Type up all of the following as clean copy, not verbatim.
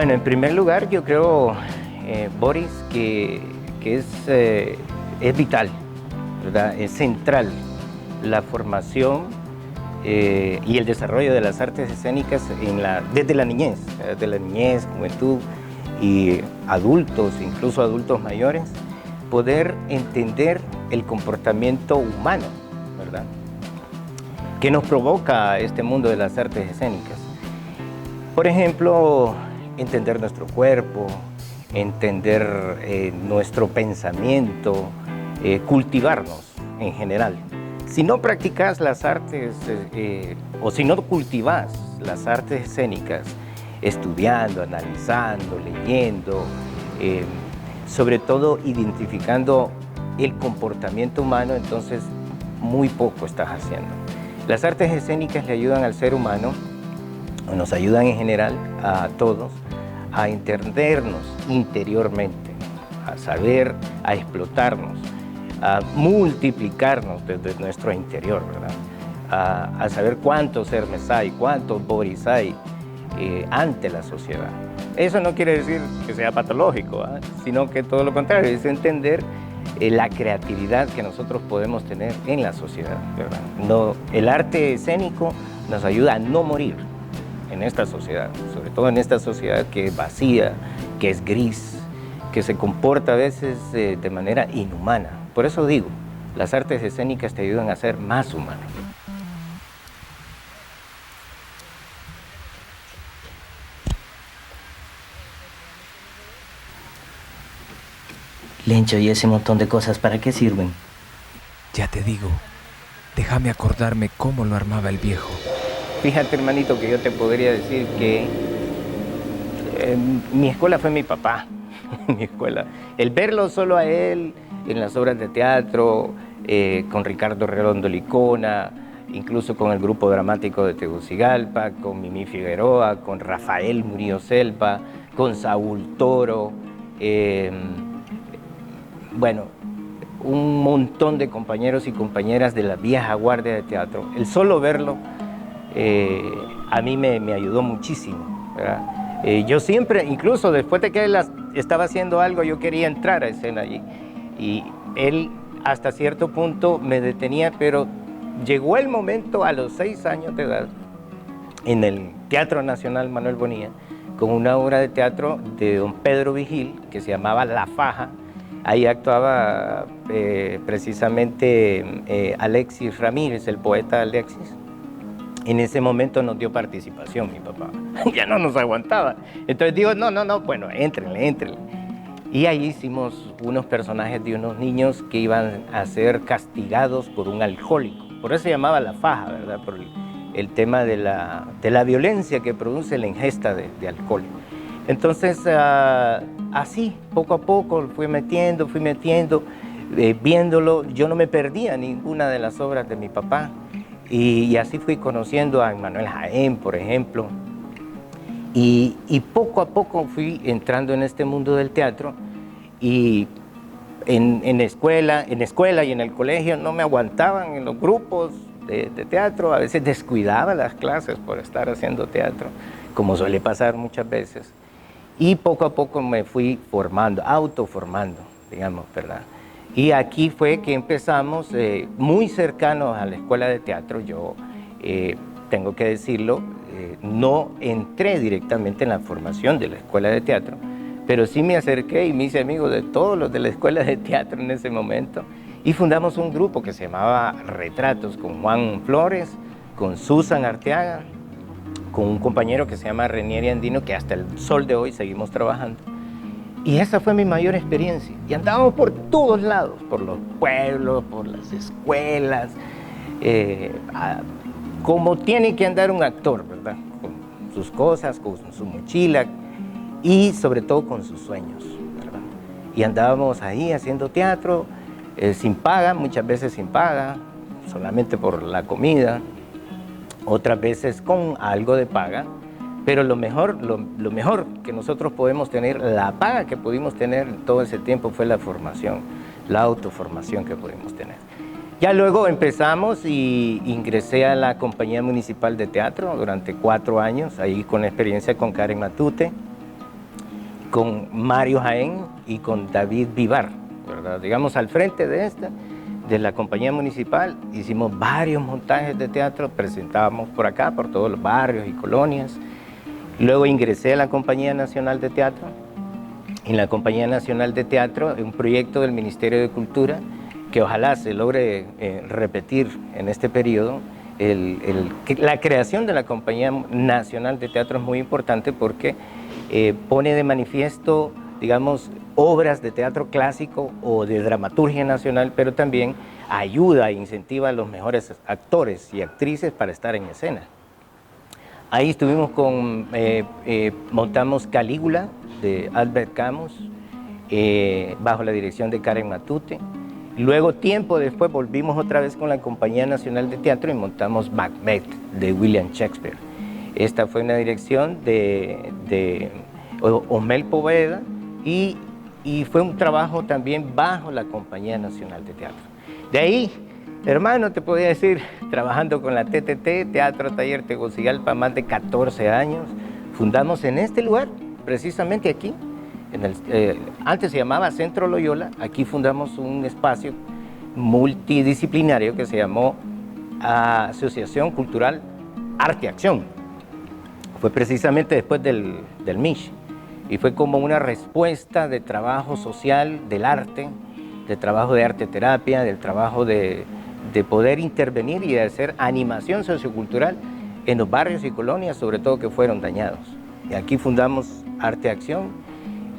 Bueno, en primer lugar, yo creo, Boris, que es vital, ¿verdad? Es central la formación y el desarrollo de las artes escénicas desde la niñez, juventud y adultos, incluso adultos mayores, poder entender el comportamiento humano, ¿verdad?, que nos provoca este mundo de las artes escénicas. Por ejemplo, entender nuestro cuerpo, entender nuestro pensamiento, cultivarnos en general. Si no practicas las artes o si no cultivas las artes escénicas, estudiando, analizando, leyendo, sobre todo identificando el comportamiento humano, entonces muy poco estás haciendo. Las artes escénicas le ayudan al ser humano, o nos ayudan en general a todos, a entendernos interiormente, a saber, a explotarnos, a multiplicarnos desde nuestro interior, ¿verdad? A saber cuántos Hermes hay, cuántos Boris hay ante la sociedad. Eso no quiere decir que sea patológico, sino que todo lo contrario, es entender la creatividad que nosotros podemos tener en la sociedad, ¿verdad? El arte escénico nos ayuda a no morir en esta sociedad, sobre todo en esta sociedad que es vacía, que es gris, que se comporta a veces de manera inhumana. Por eso digo, las artes escénicas te ayudan a ser más humano. Lencho, ¿y ese montón de cosas para qué sirven? Ya te digo, déjame acordarme cómo lo armaba el viejo. Fíjate, hermanito, que yo te podría decir que mi escuela fue mi papá, mi escuela. El verlo solo a él en las obras de teatro, con Ricardo Redondo Licona, incluso con el grupo dramático de Tegucigalpa, con Mimi Figueroa, con Rafael Murillo Selva, con Saúl Toro, bueno, un montón de compañeros y compañeras de la vieja guardia de teatro. El solo verlo a mí me ayudó muchísimo, ¿verdad? Yo siempre, incluso después de que él estaba haciendo algo, yo quería entrar a escena allí. Y él hasta cierto punto me detenía, pero llegó el momento a los 6 años de edad, en el Teatro Nacional Manuel Bonilla, con una obra de teatro de don Pedro Vigil, que se llamaba La Faja. Ahí actuaba precisamente Alexis Ramírez, el poeta Alexis. En ese momento nos dio participación mi papá, ya no nos aguantaba. Entonces digo, no, bueno, éntrenle. Y ahí hicimos unos personajes de unos niños que iban a ser castigados por un alcohólico. Por eso se llamaba La Faja, ¿verdad? Por el tema de la violencia que produce la ingesta de alcohol. Entonces, así, poco a poco, fui metiendo, viéndolo. Yo no me perdía ninguna de las obras de mi papá. Y así fui conociendo a Emmanuel Jaén, por ejemplo. Y poco a poco fui entrando en este mundo del teatro. Y en escuela y en el colegio no me aguantaban en los grupos de teatro. A veces descuidaba las clases por estar haciendo teatro, como suele pasar muchas veces. Y poco a poco me fui formando, autoformando, digamos, ¿verdad? Y aquí fue que empezamos muy cercanos a la escuela de teatro. Yo tengo que decirlo, no entré directamente en la formación de la escuela de teatro, pero sí me acerqué y me hice amigo de todos los de la escuela de teatro en ese momento. Y fundamos un grupo que se llamaba Retratos, con Juan Flores, con Susan Arteaga, con un compañero que se llama Renieri Andino, que hasta el sol de hoy seguimos trabajando. Y esa fue mi mayor experiencia. Y andábamos por todos lados, por los pueblos, por las escuelas, como tiene que andar un actor, ¿verdad? Con sus cosas, con su mochila y sobre todo con sus sueños, ¿verdad? Y andábamos ahí haciendo teatro, sin paga, muchas veces sin paga, solamente por la comida, otras veces con algo de paga. Pero lo mejor que nosotros podemos tener, la paga que pudimos tener todo ese tiempo fue la formación, la autoformación que pudimos tener. Ya luego empezamos y ingresé a la Compañía Municipal de Teatro durante 4 años, ahí con experiencia con Karen Matute. con Mario Jaén y con David Vivar, ¿verdad? Digamos, al frente de la compañía municipal, hicimos varios montajes de teatro, presentábamos por acá, por todos los barrios y colonias. Luego ingresé a la Compañía Nacional de Teatro. En la Compañía Nacional de Teatro, un proyecto del Ministerio de Cultura, que ojalá se logre repetir en este periodo. La creación de la Compañía Nacional de Teatro es muy importante porque pone de manifiesto, digamos, obras de teatro clásico o de dramaturgia nacional, pero también ayuda e incentiva a los mejores actores y actrices para estar en escena. Ahí estuvimos montamos Calígula de Albert Camus, bajo la dirección de Karen Matute. Luego, tiempo después, volvimos otra vez con la Compañía Nacional de Teatro y montamos Macbeth de William Shakespeare. Esta fue una dirección de Osmel Poveda y fue un trabajo también bajo la Compañía Nacional de Teatro. De ahí, hermano, te podría decir, trabajando con la TTT, Teatro Taller Tegucigalpa, más de 14 años. Fundamos en este lugar, precisamente aquí, antes se llamaba Centro Loyola. Aquí fundamos un espacio multidisciplinario que se llamó Asociación Cultural Arte Acción. Fue precisamente después del MISH y fue como una respuesta de trabajo social del arte, de trabajo de arte terapia, del trabajo de poder intervenir y de hacer animación sociocultural en los barrios y colonias, sobre todo que fueron dañados. Y aquí fundamos Arte Acción.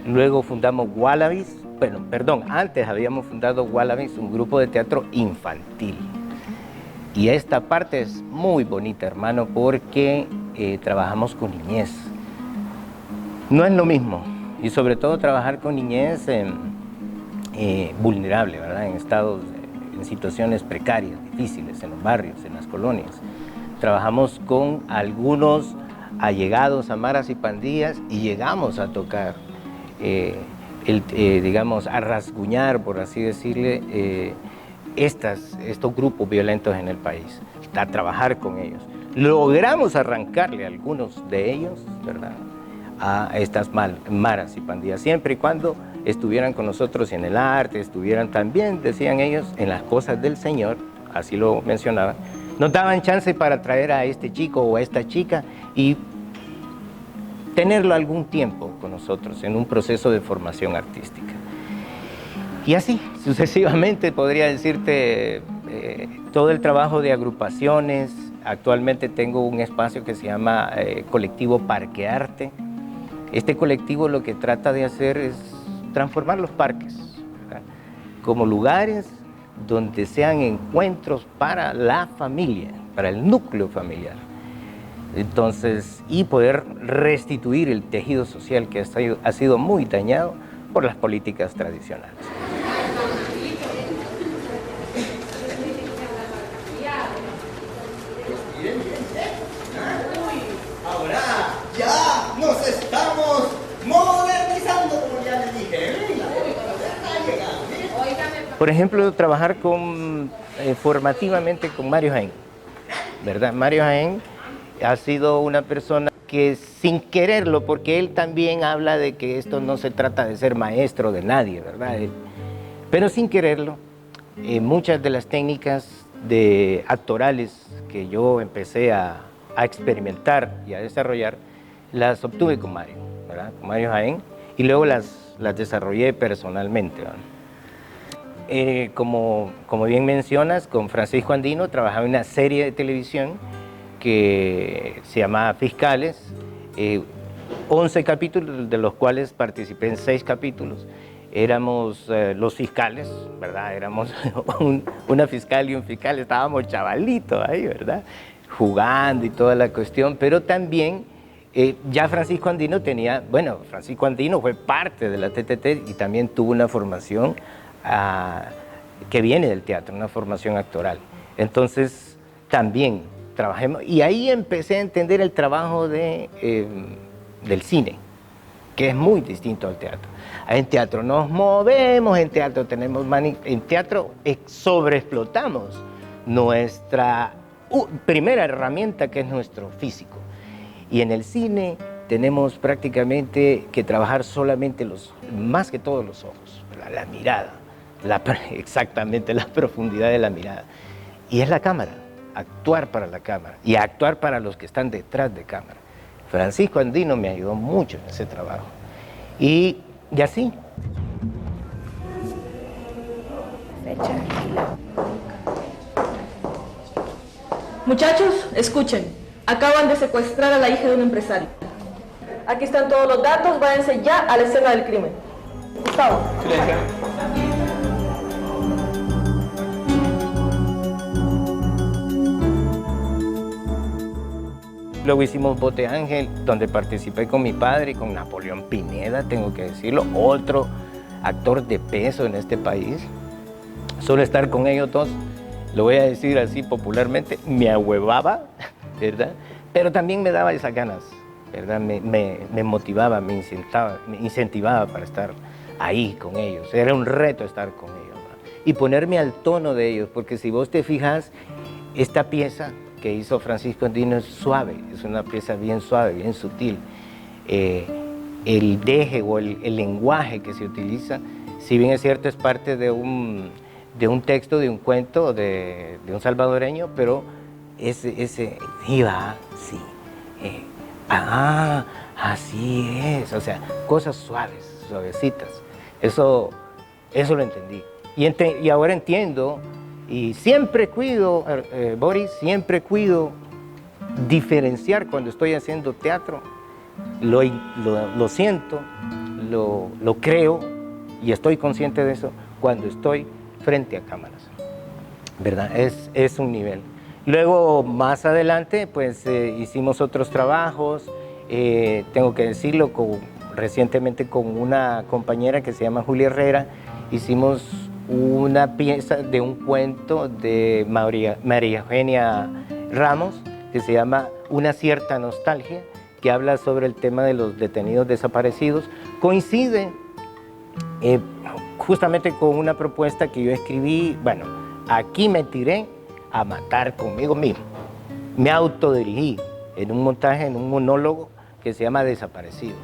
Luego fundamos Wallabies, antes habíamos fundado Wallabies, un grupo de teatro infantil. Y esta parte es muy bonita, hermano, porque trabajamos con niñez. No es lo mismo, y sobre todo trabajar con niñez vulnerable, ¿verdad? En situaciones precarias, difíciles, en los barrios, en las colonias. Trabajamos con algunos allegados a maras y pandillas y llegamos a tocar, digamos, a rasguñar, por así decirle, estos grupos violentos en el país, a trabajar con ellos. Logramos arrancarle a algunos de ellos, ¿verdad?, a estas maras y pandillas, siempre y cuando estuvieran con nosotros en el arte, estuvieran también, decían ellos, en las cosas del Señor, así lo mencionaban. Nos daban chance para traer a este chico o a esta chica y tenerlo algún tiempo con nosotros en un proceso de formación artística. Y así, sucesivamente, podría decirte todo el trabajo de agrupaciones. Actualmente tengo un espacio que se llama Colectivo Parque Arte. Este colectivo lo que trata de hacer es transformar los parques, ¿verdad?, como lugares donde sean encuentros para la familia, para el núcleo familiar. Entonces, y poder restituir el tejido social que ha sido muy dañado por las políticas tradicionales. Ahora ya nos estamos modernizando, como ya les dije. Por ejemplo, trabajar formativamente con Mario Jaén, ¿verdad? Mario Jaén ha sido una persona que sin quererlo, porque él también habla de que esto no se trata de ser maestro de nadie, ¿verdad? Pero sin quererlo, muchas de las técnicas actorales que yo empecé a experimentar y a desarrollar, las obtuve con Mario, ¿verdad?, con Mario Jaén, y luego las desarrollé personalmente, ¿verdad? Como bien mencionas, con Francisco Andino trabajaba en una serie de televisión que se llamaba Fiscales, 11 capítulos, de los cuales participé en 6 capítulos. Éramos los fiscales, ¿verdad? Éramos una fiscal y un fiscal, estábamos chavalitos ahí, ¿verdad?, jugando y toda la cuestión, pero también ya Francisco Andino Francisco Andino fue parte de la TTT y también tuvo una formación que viene del teatro, una formación actoral. Entonces, también trabajemos, y ahí empecé a entender el trabajo del cine, que es muy distinto al teatro. En teatro nos movemos, en teatro sobreexplotamos nuestra primera herramienta, que es nuestro físico. Y en el cine tenemos prácticamente que trabajar solamente más que todos los ojos, la mirada, exactamente la profundidad de la mirada. Y es la cámara, actuar para la cámara y actuar para los que están detrás de cámara. Francisco Andino me ayudó mucho en ese trabajo. Y así. Muchachos, escuchen. Acaban de secuestrar a la hija de un empresario. Aquí están todos los datos, váyanse ya a la escena del crimen. Gustavo. Luego hicimos Bote Ángel, donde participé con mi padre y con Napoleón Pineda, tengo que decirlo, otro actor de peso en este país. Solo estar con ellos dos, lo voy a decir así popularmente, me ahuevaba, ¿verdad? Pero también me daba esas ganas, ¿verdad? Me motivaba, me incentivaba para estar ahí con ellos. Era un reto estar con ellos, ¿no? Y ponerme al tono de ellos, porque si vos te fijas, esta pieza que hizo Francisco Andino es suave, es una pieza bien suave, bien sutil. El deje o el lenguaje que se utiliza, si bien es cierto, es parte de un texto, de un cuento de un salvadoreño, pero ese iba, sí, así es, o sea, cosas suaves, suavecitas. Eso lo entendí. Y ahora entiendo. Y siempre cuido, Boris, siempre cuido diferenciar cuando estoy haciendo teatro. Lo siento, lo creo y estoy consciente de eso cuando estoy frente a cámaras, ¿verdad? Es un nivel. Luego, más adelante, pues hicimos otros trabajos, tengo que decirlo, recientemente con una compañera que se llama Julia Herrera, hicimos una pieza de un cuento de María Eugenia Ramos que se llama Una cierta nostalgia, que habla sobre el tema de los detenidos desaparecidos. Coincide justamente con una propuesta que yo escribí. Bueno, aquí me tiré a matar conmigo mismo. Me autodirigí en un montaje, en un monólogo que se llama Desaparecido,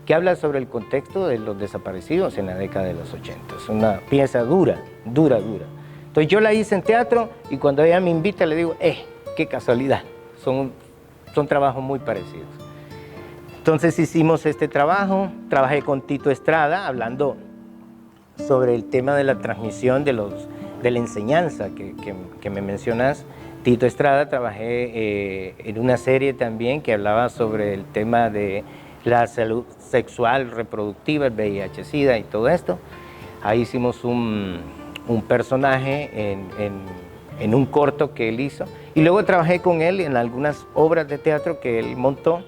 que habla sobre el contexto de los desaparecidos en la década de los 80. Es una pieza dura. Entonces yo la hice en teatro y cuando ella me invita le digo, qué casualidad, son trabajos muy parecidos. Entonces hicimos este trabajo, trabajé con Tito Estrada hablando sobre el tema de la transmisión de la enseñanza que me mencionas. Tito Estrada, trabajé en una serie también que hablaba sobre el tema de la salud sexual, reproductiva, el VIH-Sida y todo esto. Ahí hicimos un personaje en un corto que él hizo. Y luego trabajé con él en algunas obras de teatro que él montó,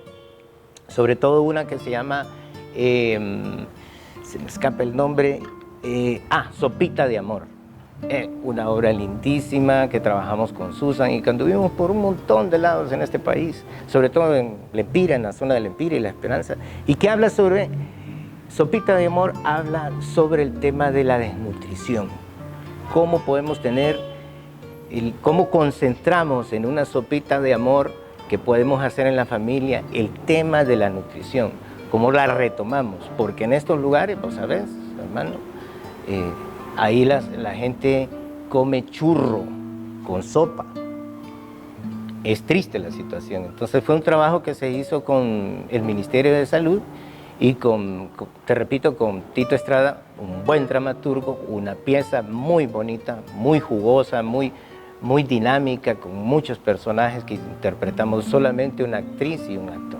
sobre todo una que se llama, se me escapa el nombre, Sopita de Amor. Una obra lindísima que trabajamos con Susan y que anduvimos por un montón de lados en este país, sobre todo en Lempira, en la zona de Lempira y La Esperanza, y que habla sobre, Sopita de Amor habla sobre el tema de la desnutrición, cómo podemos cómo concentramos en una sopita de amor que podemos hacer en la familia el tema de la nutrición, cómo la retomamos, porque en estos lugares, vos sabés, hermano, ahí la gente come churro con sopa. Es triste la situación. Entonces fue un trabajo que se hizo con el Ministerio de Salud y te repito, con Tito Estrada, un buen dramaturgo, una pieza muy bonita, muy jugosa, muy dinámica, con muchos personajes que interpretamos solamente una actriz y un actor.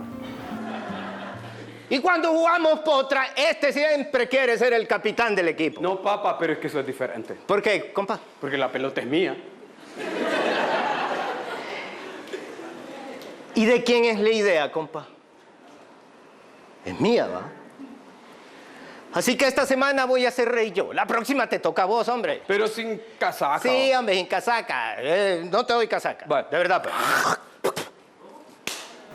Y cuando jugamos potra, siempre quiere ser el capitán del equipo. No, papá, pero es que eso es diferente. ¿Por qué, compa? Porque la pelota es mía. ¿Y de quién es la idea, compa? Es mía, ¿va? Así que esta semana voy a ser rey yo. La próxima te toca a vos, hombre. Pero sin casaca. Sí, hombre, sin casaca. No te doy casaca. Bueno. De verdad, pues.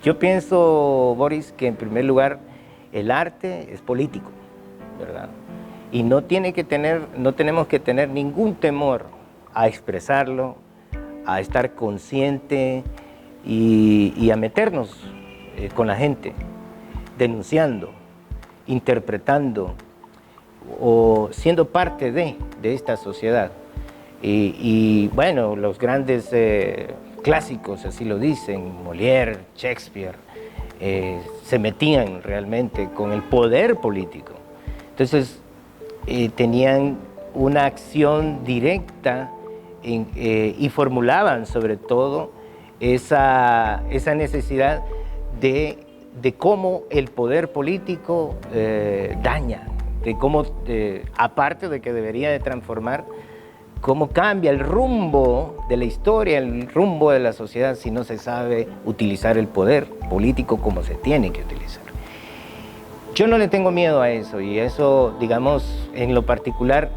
Yo pienso, Boris, que en primer lugar el arte es político, ¿verdad? Y no tenemos que tener ningún temor a expresarlo, a estar consciente y a meternos con la gente. denunciando, interpretando o siendo parte de esta sociedad. Y bueno, los grandes clásicos así lo dicen, Molière, Shakespeare, se metían realmente con el poder político. Entonces tenían una acción directa y formulaban sobre todo esa necesidad de cómo el poder político daña, de cómo, aparte de que debería de transformar, cómo cambia el rumbo de la historia, el rumbo de la sociedad si no se sabe utilizar el poder político como se tiene que utilizar. Yo no le tengo miedo a eso y eso, digamos, en lo particular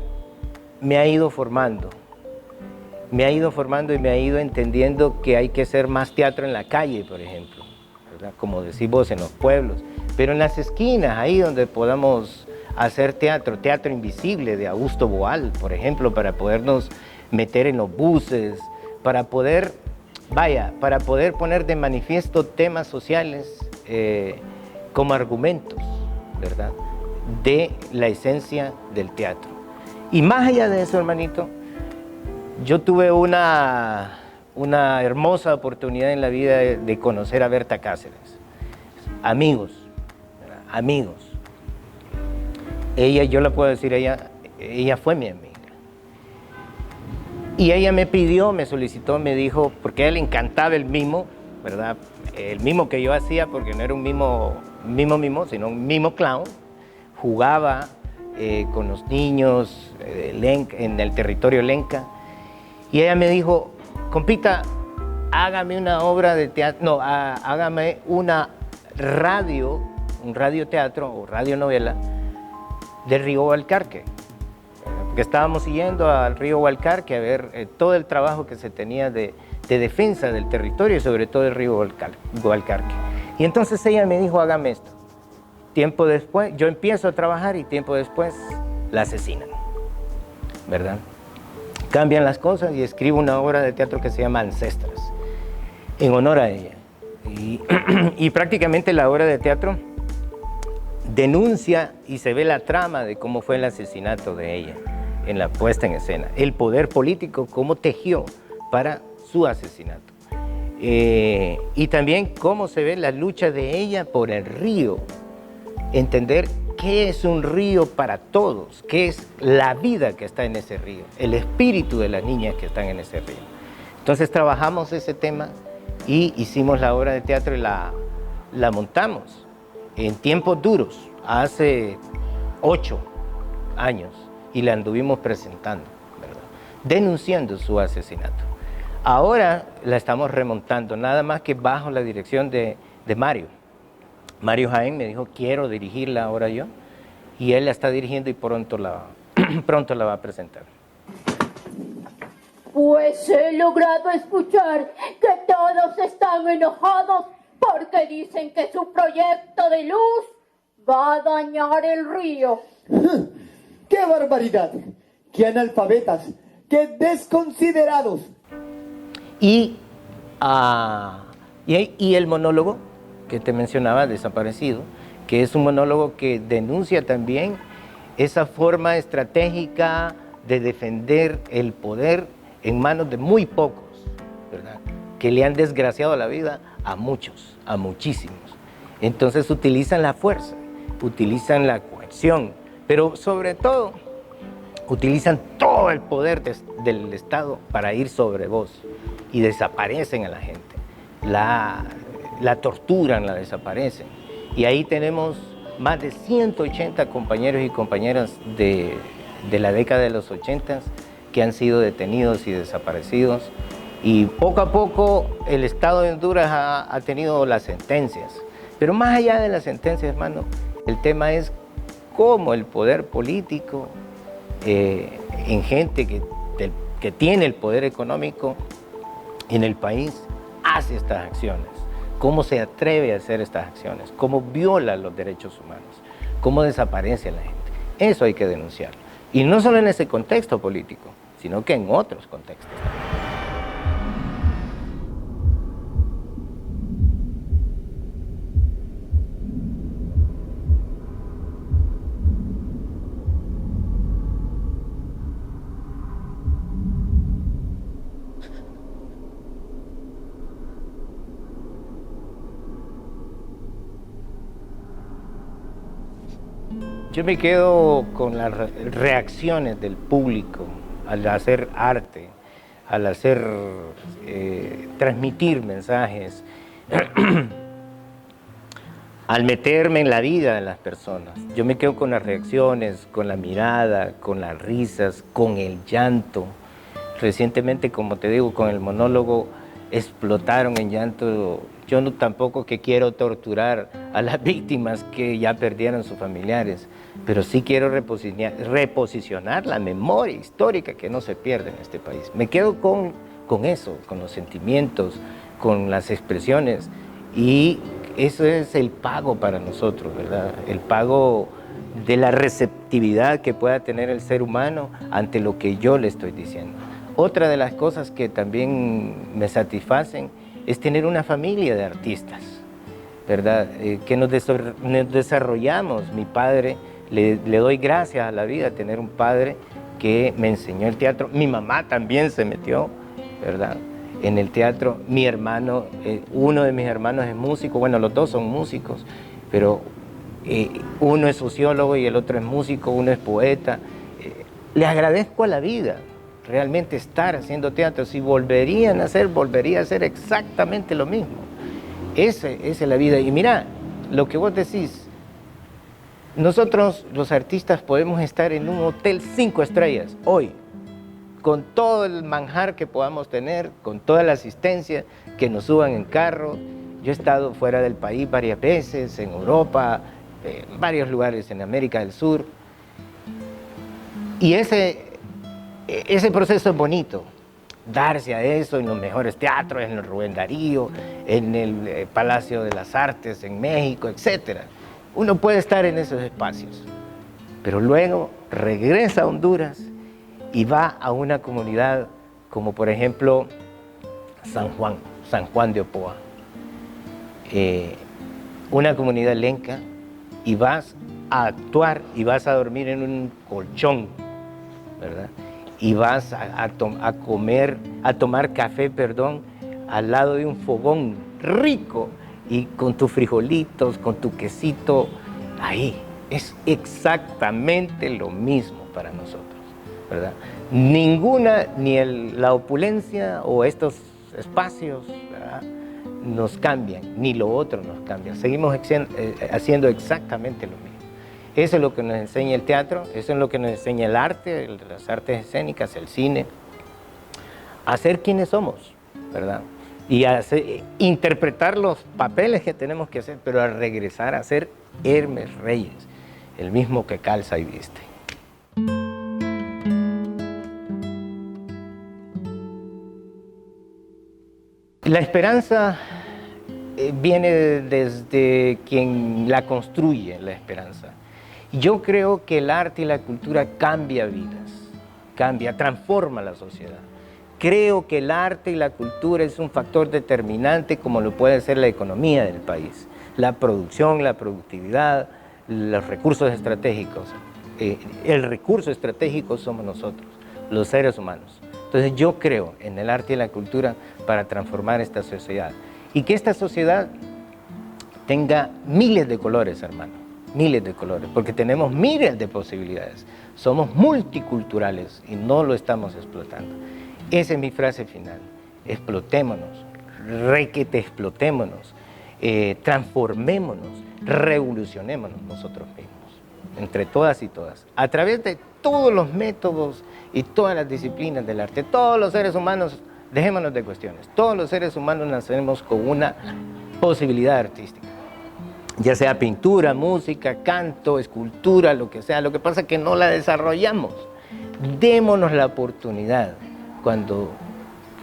me ha ido formando. Me ha ido formando y me ha ido entendiendo que hay que hacer más teatro en la calle, por ejemplo, ¿verdad? Como decimos en los pueblos, pero en las esquinas, ahí donde podamos hacer teatro invisible de Augusto Boal, por ejemplo, para podernos meter en los buses, para poder poner de manifiesto temas sociales como argumentos, ¿verdad?, de la esencia del teatro. Y más allá de eso, hermanito, yo tuve una hermosa oportunidad en la vida de conocer a Berta Cáceres. Amigos, ¿verdad?, amigos. Ella, yo la puedo decir, ella fue mi amiga. Y ella me pidió, me solicitó, me dijo, porque a él le encantaba el mimo, ¿verdad? El mimo que yo hacía, porque no era un mimo, sino un mimo clown. Jugaba con los niños en el territorio lenca. Y ella me dijo, compita, hágame una obra de teatro, hágame un radioteatro o radionovela del río Gualcarque, porque estábamos siguiendo al río Gualcarque a ver todo el trabajo que se tenía de defensa del territorio y sobre todo el río Gualcarque. Y entonces ella me dijo, hágame esto. Tiempo después, yo empiezo a trabajar y tiempo después la asesinan, ¿verdad? Cambian las cosas y escribo una obra de teatro que se llama Ancestras, en honor a ella. Y prácticamente la obra de teatro denuncia y se ve la trama de cómo fue el asesinato de ella en la puesta en escena, el poder político, cómo tejió para su asesinato. Y también cómo se ve la lucha de ella por el río, entender qué es un río para todos, qué es la vida que está en ese río, el espíritu de las niñas que están en ese río. Entonces trabajamos ese tema y hicimos la obra de teatro y la montamos en tiempos duros, hace 8 años, y la anduvimos presentando, ¿verdad?, denunciando su asesinato. Ahora la estamos remontando, nada más que bajo la dirección de Mario. Mario Jaén me dijo, quiero dirigirla ahora yo, y él la está dirigiendo y pronto la va a presentar. Pues he logrado escuchar que todos están enojados porque dicen que su proyecto de luz va a dañar el río. ¡Qué barbaridad! ¡Qué analfabetas! ¡Qué desconsiderados! Y el monólogo que te mencionaba, Desaparecido, que es un monólogo que denuncia también esa forma estratégica de defender el poder en manos de muy pocos, ¿verdad?, que le han desgraciado la vida a muchos, a muchísimos. Entonces utilizan la fuerza, utilizan la coacción, pero sobre todo utilizan todo el poder del Estado para ir sobre vos y desaparecen a la gente, la torturan, la desaparecen. Y ahí tenemos más de 180 compañeros y compañeras de la década de los 80 que han sido detenidos y desaparecidos. Y poco a poco el Estado de Honduras ha tenido las sentencias. Pero más allá de las sentencias, hermano, el tema es cómo el poder político, en gente que tiene el poder económico en el país, hace estas acciones. Cómo se atreve a hacer estas acciones, cómo viola los derechos humanos, cómo desaparece a la gente. Eso hay que denunciarlo. Y no solo en ese contexto político, sino que en otros contextos. Yo me quedo con las reacciones del público al hacer arte, al hacer, transmitir mensajes, al meterme en la vida de las personas. Yo me quedo con las reacciones, con la mirada, con las risas, con el llanto. Recientemente, como te digo, con el monólogo explotaron en llanto. Yo no tampoco que quiero torturar a las víctimas que ya perdieron sus familiares, pero sí quiero reposicionar la memoria histórica que no se pierde en este país. Me quedo con eso, con los sentimientos, con las expresiones, y eso es el pago para nosotros, ¿verdad? El pago de la receptividad que pueda tener el ser humano ante lo que yo le estoy diciendo. Otra de las cosas que también me satisfacen es tener una familia de artistas, ¿verdad? Que nos desarrollamos. Mi padre, le doy gracias a la vida tener un padre que me enseñó el teatro. Mi mamá también se metió, ¿verdad?, en el teatro. Mi hermano, uno de mis hermanos es músico, bueno, los dos son músicos, pero uno es sociólogo y el otro es músico, uno es poeta. Le agradezco a la vida realmente estar haciendo teatro. Si volverían a hacer, volvería a hacer exactamente lo mismo. Esa es la vida. Y mira, lo que vos decís, nosotros los artistas podemos estar en un hotel 5 estrellas hoy, con todo el manjar que podamos tener, con toda la asistencia, que nos suban en carro. Yo he estado fuera del país varias veces, en Europa, en varios lugares en América del Sur. Y ese proceso es bonito, darse a eso en los mejores teatros, en el Rubén Darío, en el Palacio de las Artes en México, etc. Uno puede estar en esos espacios, pero luego regresa a Honduras y va a una comunidad como por ejemplo San Juan de Opoa, una comunidad lenca, y vas a actuar y vas a dormir en un colchón, ¿verdad? Y vas a tomar café, al lado de un fogón rico y con tus frijolitos, con tu quesito, ahí. Es exactamente lo mismo para nosotros, ¿verdad? Ninguna, la opulencia o estos espacios, ¿verdad?, nos cambian, ni lo otro nos cambia. Seguimos haciendo exactamente lo mismo. Eso es lo que nos enseña el teatro, eso es lo que nos enseña el arte, las artes escénicas, el cine. A ser quienes somos, ¿verdad? Y interpretar los papeles que tenemos que hacer, pero a regresar a ser Hermes Reyes, el mismo que calza y viste. La esperanza viene desde quien la construye, la esperanza. Yo creo que el arte y la cultura cambia vidas, transforma la sociedad. Creo que el arte y la cultura es un factor determinante como lo puede ser la economía del país, la producción, la productividad, los recursos estratégicos. El recurso estratégico somos nosotros, los seres humanos. Entonces yo creo en el arte y la cultura para transformar esta sociedad. Y que esta sociedad tenga miles de colores, hermano, miles de colores, porque tenemos miles de posibilidades. Somos multiculturales y no lo estamos explotando. Esa es mi frase final. Explotémonos, explotémonos, transformémonos, revolucionémonos nosotros mismos, entre todas y todas, a través de todos los métodos y todas las disciplinas del arte. Todos los seres humanos, dejémonos de cuestiones, todos los seres humanos nacemos con una posibilidad artística, ya sea pintura, música, canto, escultura, lo que sea. Lo que pasa es que no la desarrollamos. Démonos la oportunidad,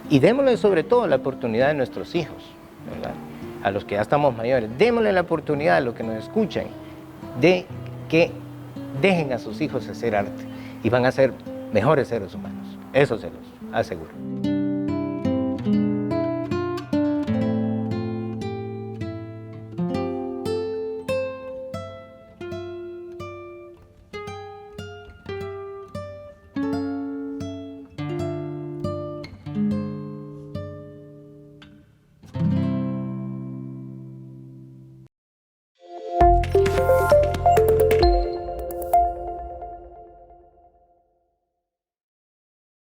y démosle sobre todo la oportunidad a nuestros hijos, ¿verdad?, a los que ya estamos mayores. Démosle la oportunidad a los que nos escuchan de que dejen a sus hijos hacer arte y van a ser mejores seres humanos. Eso se los aseguro.